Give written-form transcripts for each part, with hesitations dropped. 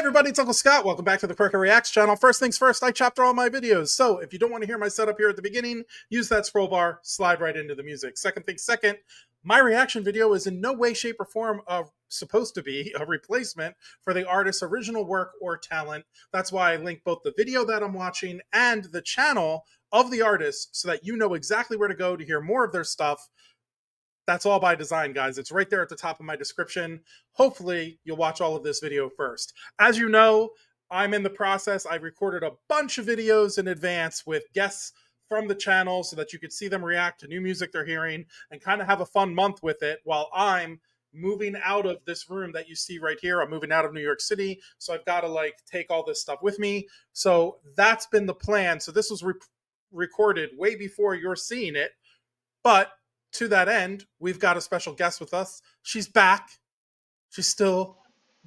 everybody, it's Uncle Scott. Welcome back to the QwerkyReax channel. First things first, I chapter all my videos. So if you don't want to hear my setup here at the beginning, use that scroll bar, slide right into the music. Second thing second, my reaction video is in no way, shape, or form supposed to be a replacement for the artist's original work or talent. That's why I link both the video that I'm watching and the channel of the artist so that you know exactly where to go to hear more of their stuff. That's all by design, guys. It's right there at the top of my description. Hopefully, you'll watch all of this video first. As you know, I'm in the process. I recorded a bunch of videos in advance with guests from the channel so that you could see them react to new music they're hearing and kind of have a fun month with it while I'm moving out of this room that you see right here. I'm moving out of New York City, so I've got to take all this stuff with me. So that's been the plan. So this was recorded way before you're seeing it, but to that end, we've got a special guest with us. She's back. She's still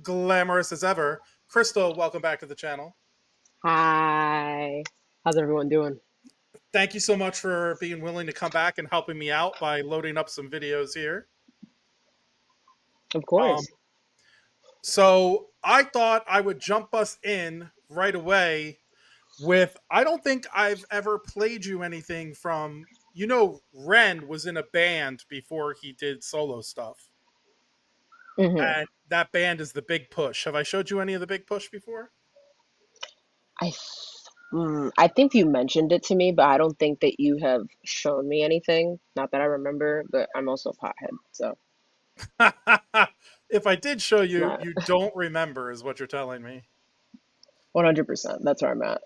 glamorous as ever. Crystal, welcome back to the channel. Hi. How's everyone doing? Thank you so much for being willing to come back and helping me out by loading up some videos here. Of course. So I thought I would jump us in right away with, I don't think I've ever played you anything from... You know, Ren was in a band before he did solo stuff. Mm-hmm. And that band is the Big Push. Have I showed you any of the Big Push before? I think you mentioned it to me, but I don't think that you have shown me anything. Not that I remember, but I'm also a pothead, so. If I did show you, you don't remember is what you're telling me. 100%. That's where I'm at.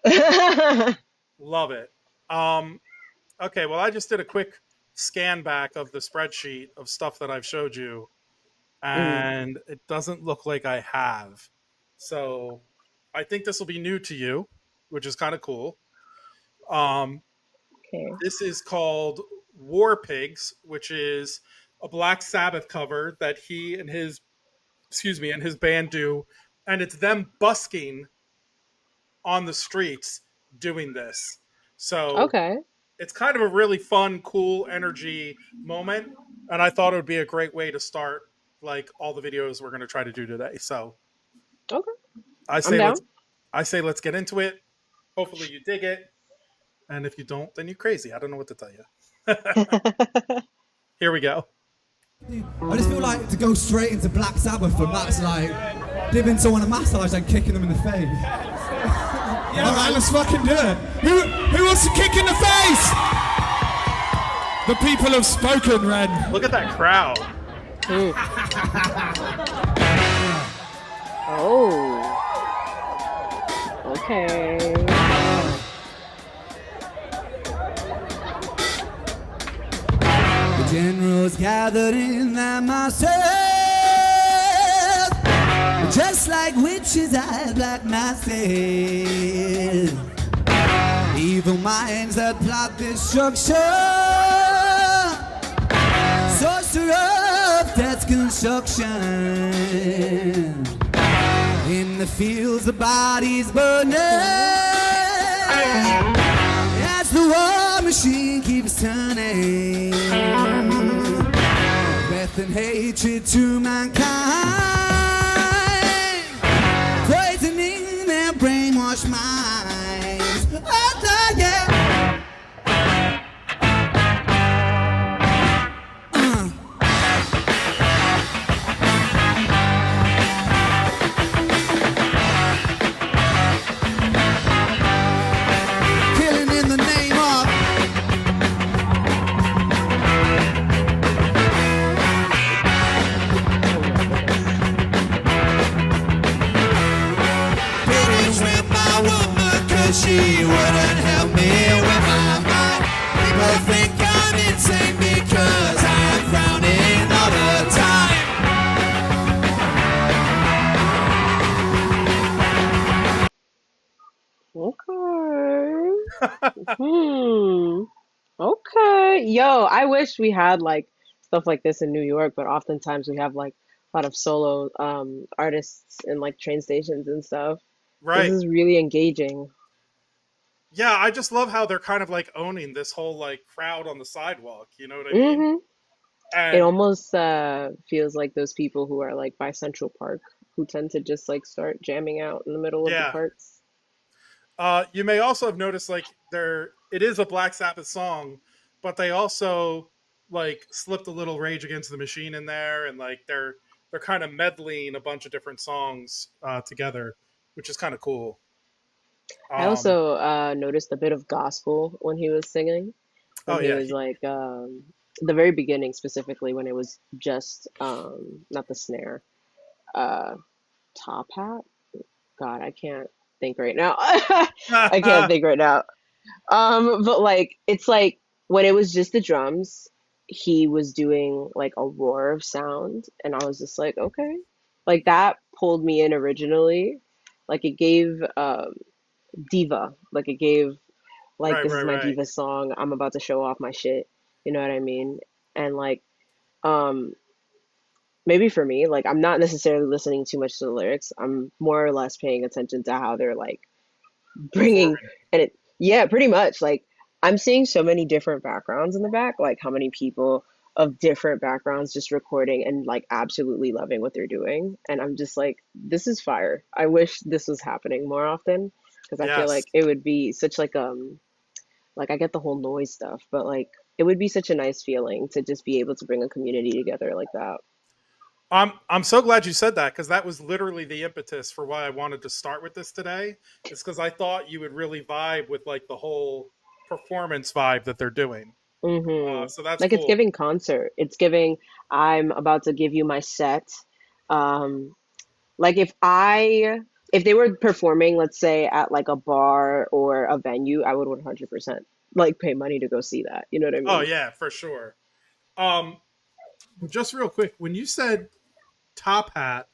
Love it. Okay, well, I just did a quick scan back of the spreadsheet of stuff that I've showed you, and it doesn't look like I have. So I think this will be new to you, which is kind of cool. Okay. This is called War Pigs, which is a Black Sabbath cover that he and his, and his band do, and it's them busking on the streets doing this. So okay. It's kind of a really fun, cool energy moment, and I thought it would be a great way to start all the videos we're going to try to do today. So, okay, I say let's get into it. Hopefully you dig it, and if you don't, then you're crazy. I don't know what to tell you. Here we go. I just feel like to go straight into Black Sabbath from that's like giving someone a massage and kicking them in the face. Yeah, alright, let's fucking do it. Who wants to kick in the face? The people have spoken, Ren. Look at that crowd. Oh. Okay. The generals gathered in their masses, just like witches had black masses. Evil minds that plot destruction, sorcerer of death's construction. In the fields the bodies burning, as the war machine keeps turning. Death and hatred to mankind, poisoning their brainwashed minds. Oh, yeah. Killing in the name of she wouldn't help me with my mind. People think I'm insane because I'm frowning all the time. Okay. Okay. Yo, I wish we had stuff like this in New York, but oftentimes we have a lot of solo artists in train stations and stuff. Right. This is really engaging. Yeah, I just love how they're kind of owning this whole crowd on the sidewalk. You know what I mean? And it almost feels like those people who are by Central Park who tend to just like start jamming out in the middle of the Yeah. parts. You may also have noticed like it is a Black Sabbath song, but they also like slipped a little Rage Against the Machine in there, and like they're kind of medleying a bunch of different songs together, which is kind of cool. I also noticed a bit of gospel when he was singing, when Oh he yeah, was like the very beginning specifically when it was just not the snare, uh, top hat. God, I can't think right now. I can't think right now. But like it's like when it was just the drums, he was doing like a roar of sound, and I was just like, okay, like that pulled me in originally. Like it gave diva, like it gave like right, this is right, my right. diva song. I'm about to show off my shit. You know what I mean? And like um maybe for me, like I'm not necessarily listening too much to the lyrics. I'm more or less paying attention to how they're like bringing Performing. and it yeah, pretty much like I'm seeing so many different backgrounds in the back, like how many people of different backgrounds just recording and like absolutely loving what they're doing. And I'm just like, this is fire. I wish this was happening more often because I feel Yes. like it would be such like I get the whole noise stuff, but like it would be such a nice feeling to just be able to bring a community together like that. I'm so glad you said that, because that was literally the impetus for why I wanted to start with this today. It's because I thought you would really vibe with like the whole performance vibe that they're doing. So that's Like it's cool. giving concert. It's giving I'm about to give you my set. Um, like if they were performing, let's say at like a bar or a venue, I would 100% like pay money to go see that. You know what I Oh mean? yeah, for sure. Um, just real quick, when you said top hat,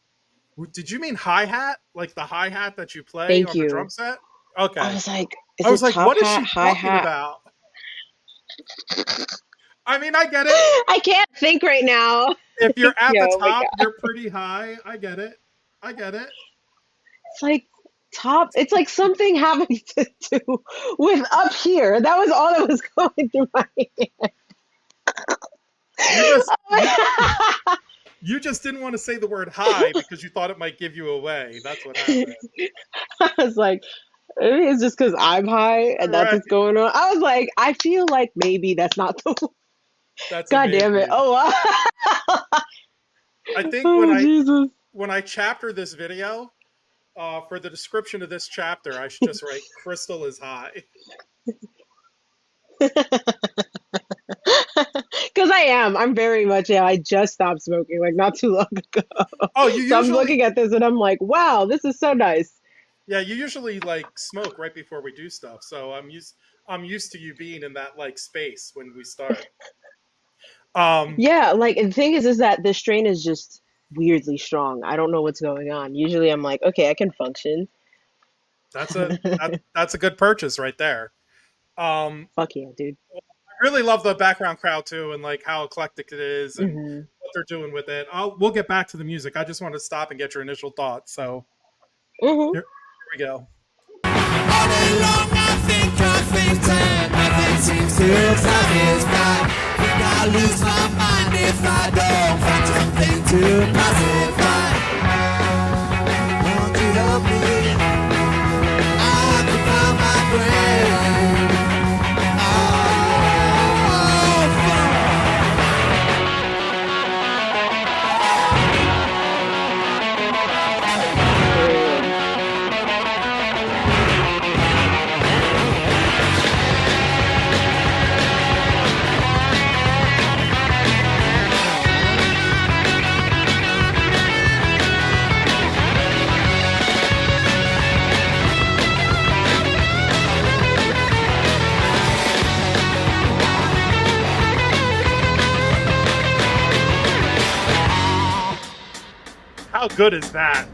did you mean hi hat? Like the hi hat that you play Thank on the drum you. set? I Okay. was like, I is was it like, top what is hat, she hi talking hat? about? I mean, I get it. I can't think right now. If you're at the Yo, my top, God. you're pretty high. I get it. I get it. It's like top, it's like something having to do with up here. That was all that was going through my You just you head. you just didn't want to say the word high because you thought it might give you away. That's what happened. I was like, maybe it's just because I'm high and that's Right. what's going on. I was like, I feel like maybe that's not the. That's God damn it! amazing. Oh, wow. I think Oh Jesus. when I chapter this video, for the description of this chapter, I should just write "Crystal is high." Because I am. I'm very much. Yeah, I just stopped smoking like not too long ago. Oh, you So I'm usually looking at this and I'm like, wow, this is so nice. yeah, you usually like smoke right before we do stuff. So I'm used to you being in that like space when we start. Um, Yeah, like and the thing is that the strain is just weirdly strong. I don't know what's going on. Usually I'm like, okay, I can function. that's a good purchase right there. Fuck yeah, dude. I really love the background crowd too, and like how eclectic it is and Hmm. what they're doing with it. We'll get back to the music. I just want to stop and get your initial thoughts. So Hmm. here we go. All day long I think time, nothing seems to satisfy. Think I'll lose my mind if I don't find something to pacify. Won't you help me? I can find my brain. Oh, fuck. How good is that?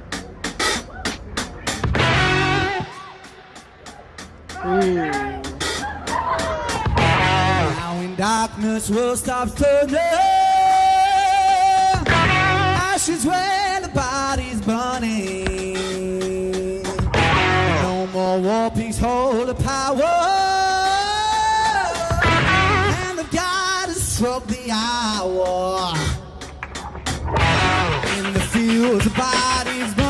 Mm. Now in darkness will stop turning. Ashes where the body's burning. No more war, peace, hold the power. Hand of God has struck the hour. In the fields, the body's burning.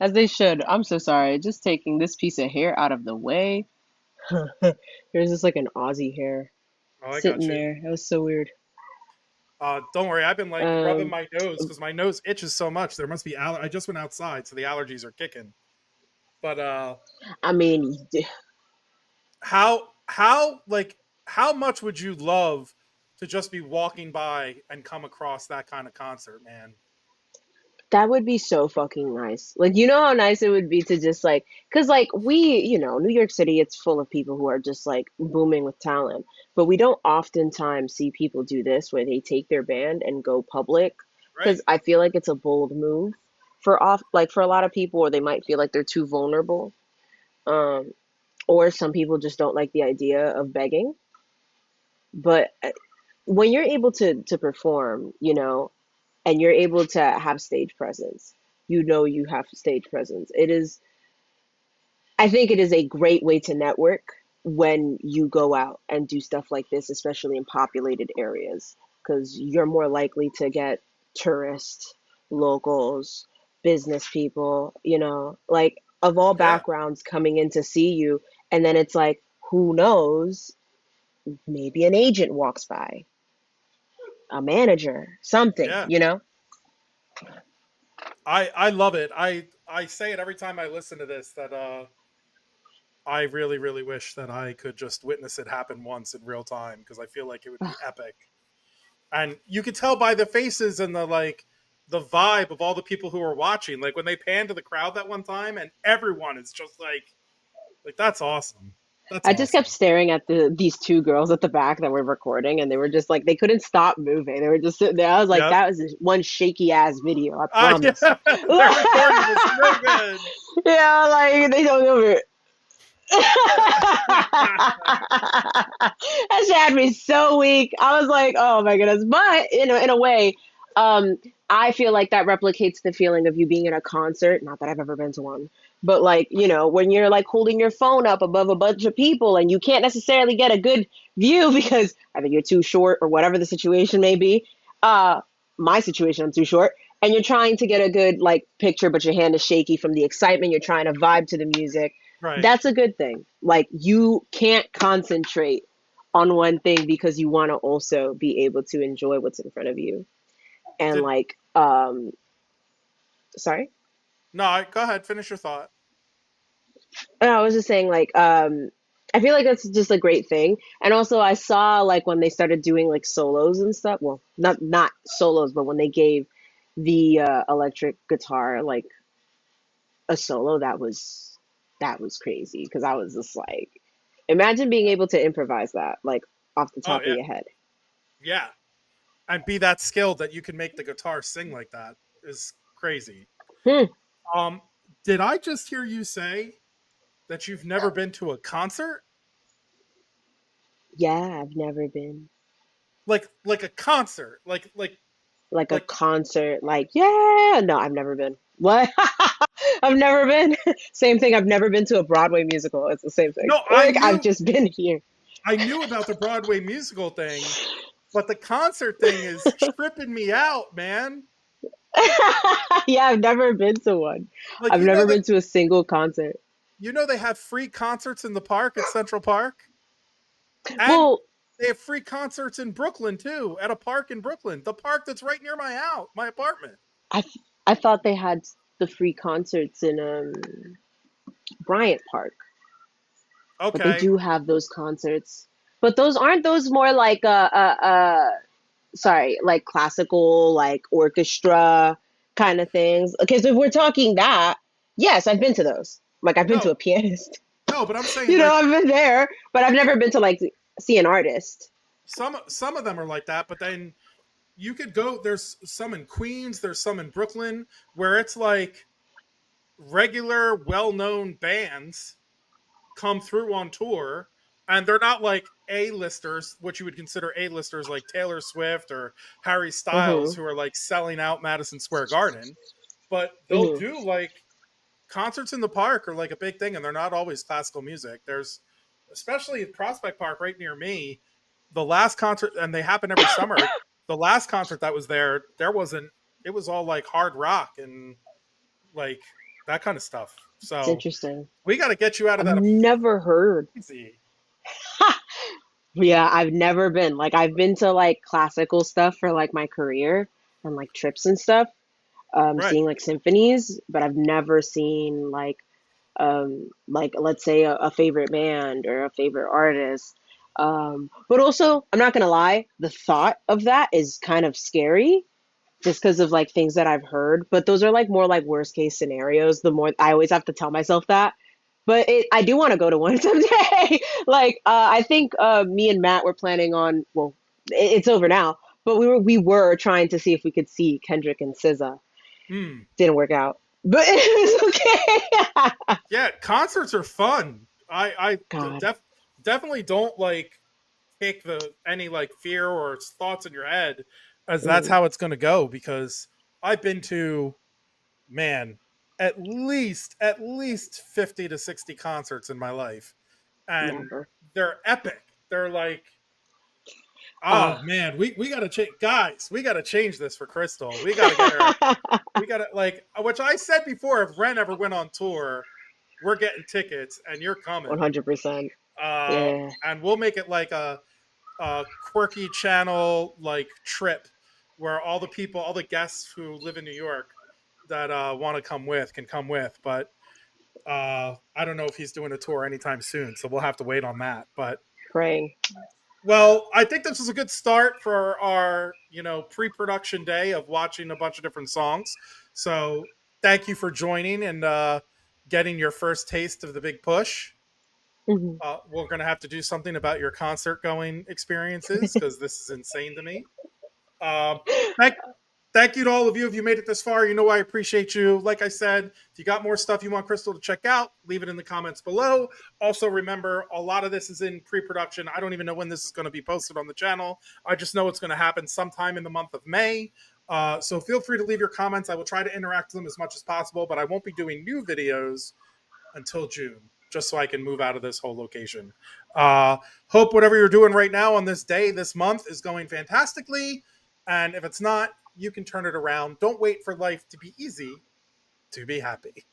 As they should. I'm so sorry. Just taking this piece of hair out of the way. There's just like an Aussie hair Oh, I got sitting you. there. That was so weird. Don't worry, I've been like rubbing Um, my nose because my nose itches so much. There must be I just went outside, so the allergies are kicking. But I mean, how much would you love to just be walking by and come across that kind of concert, man? that would be so fucking nice. Like, you know how nice it would be to just like, cause like New York City, it's full of people who are just like booming with talent. But we don't oftentimes see people do this where they take their band and go public. Right? Cause I feel like it's a bold move for a lot of people, or they might feel like they're too vulnerable. Um, or some people just don't like the idea of begging. But when you're able to perform, and you're able to have stage presence, you have stage presence. I think it is a great way to network when you go out and do stuff like this, especially in populated areas, because you're more likely to get tourists, locals, business people, like of all Yeah, backgrounds coming in to see you. And then it's like, who knows? Maybe an agent walks by, a manager, something, yeah. I love it. I say it every time I listen to this that I really really wish that I could just witness it happen once in real time because I feel like it would be epic. And you could tell by the faces and the vibe of all the people who are watching. Like when they pan to the crowd that one time and everyone is just like that's awesome. That's I just kept awesome. staring at these two girls at the back that were recording, and they were just like they couldn't stop moving. They were just sitting there. I was like, Yep. that was one shaky ass video. I promise. Yeah, their recording was so good. Yeah, like they don't know it. That shit had me so weak. I was like, oh my goodness. But in a way, um, I feel like that replicates the feeling of you being in a concert. Not that I've ever been to one, but like, when you're like holding your phone up above a bunch of people and you can't necessarily get a good view because either you're too short or whatever the situation may be. Uh, my situation, I'm too short. And you're trying to get a good like picture, but your hand is shaky from the excitement. You're trying to vibe to the music. Right. That's a good thing. Like you can't concentrate on one thing because you want to also be able to enjoy what's in front of you. And Did like, sorry. no? Go ahead. Finish your thought. No, I was just saying like, I feel like that's just a great thing. And also I saw like when they started doing like solos and stuff. Well, not solos, but when they gave the electric guitar like a solo, that was crazy because I was just like, imagine being able to improvise that like off the Oh top of yeah, your head. yeah. And be that skilled that you can make the guitar sing like that is crazy. Hmm. Um, did I just hear you say that you've never been to a concert? Yeah, I've never been Like a concert, like a like concert. Like, yeah, no, I've never been. What? I've never been. Same thing. I've never been to a Broadway musical. It's the same thing. no, Like, I've just been here. I knew about the Broadway musical thing, but the concert thing is tripping me out, man. Yeah, I've never been to one. Like I've never been to a single concert. they have free concerts in the park at Central Park, and Well, they have free concerts in Brooklyn too, at a park in Brooklyn, the park that's right near my house, my apartment. I I thought they had the free concerts in Bryant Park, but they Okay, do have those concerts. But those aren't those more like sorry, like classical, like orchestra kind of things. Because if we're talking that, yes, I've been to those. Like I've been to no, a pianist. no, but I'm saying I've been there, but I've never been to like see an artist. some of them are like that, but then you could go. There's some in Queens, there's some in Brooklyn, where it's like regular, well-known bands come through on tour, and they're not like A-listers, what you would consider A-listers like Taylor Swift or Harry Styles, Mhm. who are like selling out Madison Square Garden, but they'll Mhm. do like concerts in the park are like a big thing, and they're not always classical music. There's especially at Prospect Park right near me, the last concert, and they happen every summer. The last concert that was there wasn't. It was all like hard rock and like that kind of stuff. It's So interesting. we got to get you out of I've that. never heard. Easy. Yeah, I've never been. Like I've been to like classical stuff for like my career and like trips and stuff, Right. seeing like symphonies, but I've never seen like let's say a favorite band or a favorite artist. But also, I'm not gonna lie, the thought of that is kind of scary just because of like things that I've heard. But those are like more like worst case scenarios. The more I always have to tell myself that. But I do want to go to one someday. Like I think me and Matt were planning on. Well, it's over now. But we were trying to see if we could see Kendrick and SZA. Hmm. Didn't work out, but it was okay. Yeah, concerts are fun. I God. definitely don't like take the any like fear or thoughts in your head as that's Mm, how it's going to go, because I've been to, man, at least 50 to 60 concerts in my life, and never. they're epic. They're like, oh Uh, man, we got to change, guys, we got to change this for Crystal. We got to get her, we got to, like, which I said before, if Ren ever went on tour, we're getting tickets and you're coming. 100%. uh Yeah. and we'll make it like a quirky channel like trip where all the people, all the guests who live in New York that want to come with can come with. But I don't know if he's doing a tour anytime soon, so we'll have to wait on that. But Praying. well, I think this was a good start for our, pre-production day of watching a bunch of different songs. So thank you for joining and getting your first taste of the big push. Hmm. We're going to have to do something about your concert going experiences, because this is insane to me. Um, thank, thank you to all of you. If you made it this far, you know I appreciate you. Like I said, if you got more stuff you want Crystal to check out, leave it in the comments below. Also, remember, a lot of this is in pre-production. I don't even know when this is going to be posted on the channel. I just know it's going to happen sometime in the month of May. So feel free to leave your comments. I will try to interact with them as much as possible, but I won't be doing new videos until June, just so I can move out of this whole location. Hope whatever you're doing right now on this day, this month, is going fantastically. And if it's not, you can turn it around. Don't wait for life to be easy to be happy.